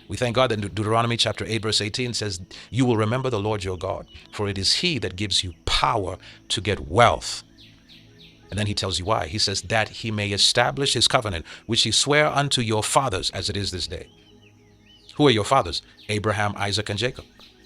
We thank God that Deuteronomy chapter 8 verse 18 says, you will remember the Lord your God, for it is he that gives you power to get wealth. And then he tells you why. He says that he may establish his covenant, which he sware unto your fathers as it is this day. Who are your fathers? Abraham, Isaac, and Jacob.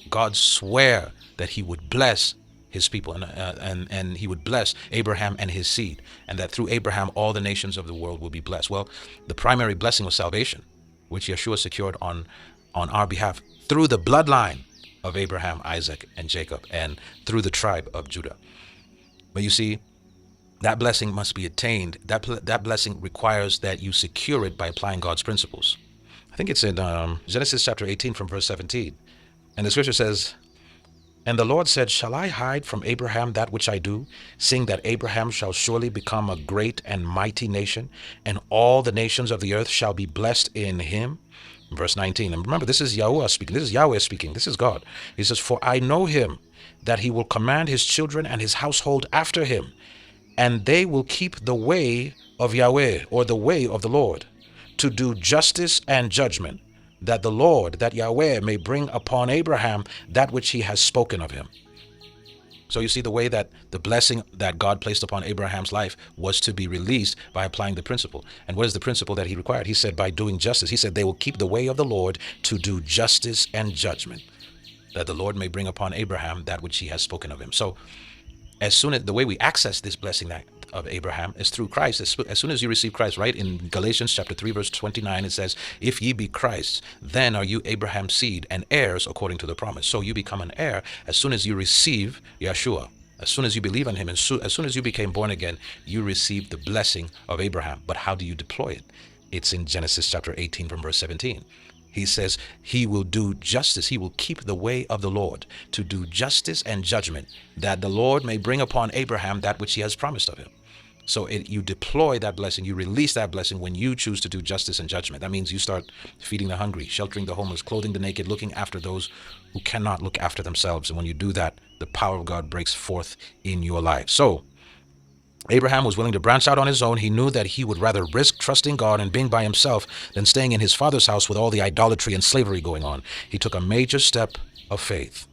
God swore that he would bless his people and he would bless Abraham and his seed, and that through Abraham all the nations of the world will be blessed. Well, the primary blessing was salvation, which Yeshua secured on our behalf through the bloodline of Abraham, Isaac, and Jacob, and through the tribe of Judah. But you see, that blessing must be attained. That blessing requires that you secure it by applying God's principles. I think it's in Genesis chapter 18 from verse 17. And the scripture says, and the Lord said, shall I hide from Abraham that which I do, seeing that Abraham shall surely become a great and mighty nation, and all the nations of the earth shall be blessed in him? Verse 19. And remember, this is Yahweh speaking. This is Yahweh speaking. This is God. He says, for I know him, that he will command his children and his household after him, and they will keep the way of Yahweh, or the way of the Lord, to do justice and judgment, that the Lord, that Yahweh, may bring upon Abraham that which he has spoken of him. So you see the way that the blessing that God placed upon Abraham's life was to be released by applying the principle. And what is the principle that he required? He said by doing justice. He said they will keep the way of the Lord to do justice and judgment, that the Lord may bring upon Abraham that which he has spoken of him. So as soon as the way we access this blessing of Abraham is through Christ. As soon as you receive Christ, right? In Galatians chapter 3, verse 29, it says, if ye be Christ, then are you Abraham's seed and heirs according to the promise. So you become an heir as soon as you receive Yeshua. As soon as you believe on him, and as soon as you became born again, you receive the blessing of Abraham. But how do you deploy it? It's in Genesis chapter 18 from verse 17. He says he will do justice. He will keep the way of the Lord to do justice and judgment, that the Lord may bring upon Abraham that which he has promised of him. So you deploy that blessing, you release that blessing when you choose to do justice and judgment. That means you start feeding the hungry, sheltering the homeless, clothing the naked, looking after those who cannot look after themselves. And when you do that, the power of God breaks forth in your life. So Abraham was willing to branch out on his own. He knew that he would rather risk trusting God and being by himself than staying in his father's house with all the idolatry and slavery going on. He took a major step of faith.